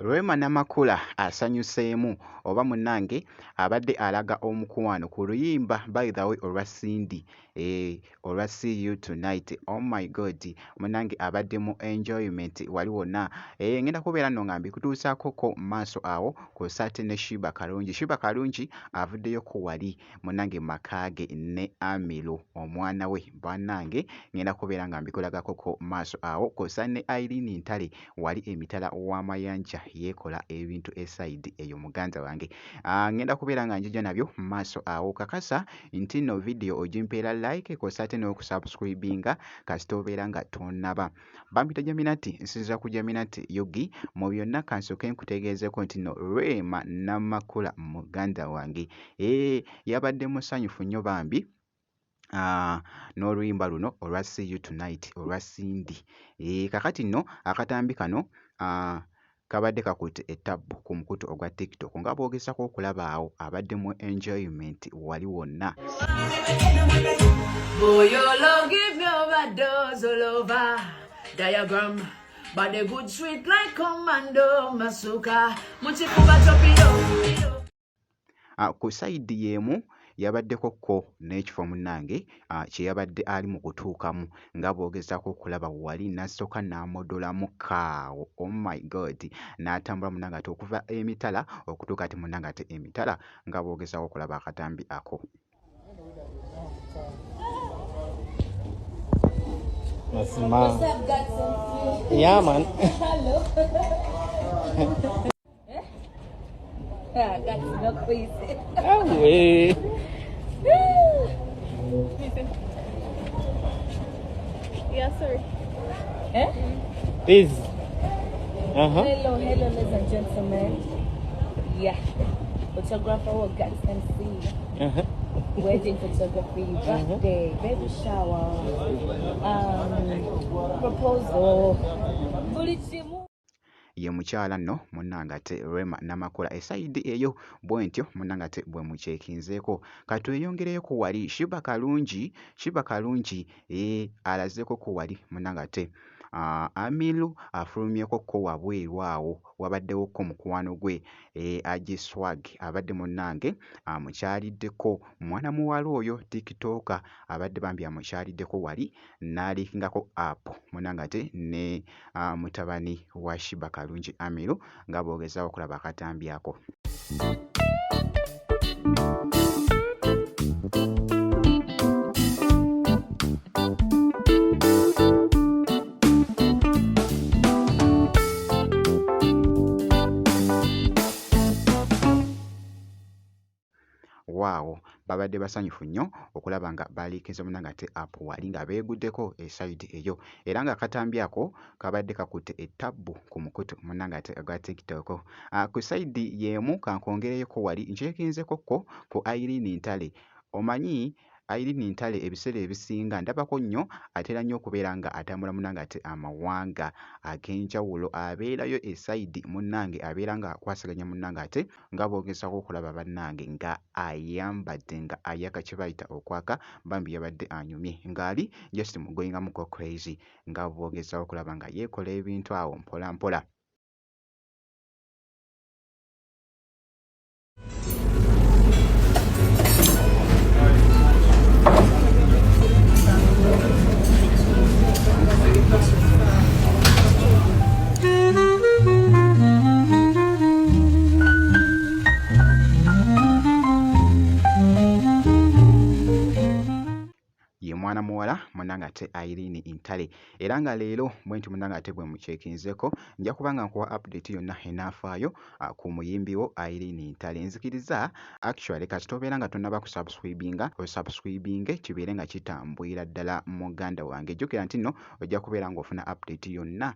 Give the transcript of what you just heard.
Rwema Namakula asanyuseemu oba munnange abadde alaga omukwano ku luyimba by the way olwa Cindy olwa See You Tonight. Oh my God, munnange abadde mu enjoyment wali wonna. Ngenda kubeera nno nga mbikutuusaakoko maaso awo kw'ossa ate ne Shiba Kalungi. Shiba Kalungi avuddeyoko wali munnange makaage ne Amiru omwana we bannange, ngenda kubeera nga mbikulagakoko maaso awo kw'ossa ne Irene Ntale wali emitala w'amayanja yeekola ebintu esayidi eyo muganda wange. Ngenda kubeera nga njija nabyo mu maaso awo. Kakasa nti nno vidiyo ogimpeera like kw'ossa ate n'okusubscribinga kasita obeera nga tonnaba. Bampita Jaminati, nsinziira ku Jaminati Yogi. Mu byonna kansooke nkutegeezeeko nti nno Rwema Namakula muganda wange yabadde musanyufu nnyo bambi n'oluyimba luno olwa See You Tonight olwa Cindy. Kakati nno akatambi kano kabadde kakutte ettabbu ku mukutu ogwa TikTok nga boogezako okulaba awo abadde mu enjoyment wali wonna. Boyolo give me overdose all over diagram. But the good sweet like commando masuka. Muchifuba chopio. Ku sayidi y'emu yabaddekokko n'ekifo munnange kye yabadde ali mu kutuukamu nga boogezako okulaba wali n'asooka n'amodolamu kaawo. Oh my God, n'atambula munnange ate okuva emitala okutuuka ate munnange ate emitala nga boogezako okulaba akatambi ako. What's up, Gatson? Yeah, man. Hello. Gatson, look for you. Oh, way. Yeah, sorry. Eh? Please. Hello, ladies and gentlemen. Yeah. Photographer will get and see. Wedding photography, birthday, baby shower, proposal. Ye mukyala nno munnange ate Rwema Namakula esayidi eyo bwe ntyo munnange ate bwe mukyekinzeeko. Katweyongereyo ku wali Shiba Kalungi alazeeko ku wali munnange ate Amiru afulumyeko ko wabweru awo wabaddewoko mukwano gwe Agiswag abadde munnange amukyaliddeko mwana muwala oyo TikToker abadde bambi amukyaliddeko wali n'aliikingako app munnange ate ne mutabani wa Shiba Kalungi Amiru nga boogezaawo okulaba akatambi ako. Waawo, babadde basanyufu nnyo okulaba nga baliikinze munnange ate app wali nga beeguddeko esayidi eyo era nga akatambi ako kabadde kakutte ettabbu ku mukutu munnange ate ogwa TikTok. Ku sayidi y'emu kankongereyoko wali nkyekinzekokko ku Irene Ntale. Omanyi Irene Ntale ebiseera ebisinga ndabako nnyo atera nnyo okubeera nga atambula munnange ate amawanga ag'enjawulo abeerayo esayidi munnange abeera nga akwasaganya munnange ate nga boogezako okulaba bannange nga ayambadde nga ayaka kye bayita okwaka bambi yabadde anyumye ng'ali just mugoyingamuko crazy nga boogezako okulaba nga yeekola ebintu awo mpola mpola. Ye mwana muwala munnange ate Irene Ntale era nga leero bwe nti munnange ate bwe mukyekinzeko nja kuba nga nkuwa update yonna enaafaayo ku muyimbi wo Irene Ntale. Nzikiriza actually kasita obeera nga tonnaba kusubscribinga osubscribinge kibeere nga kitambwira ddala muganda wange. Jjukira nti nno ojja kubeera ng'ofuna update yonna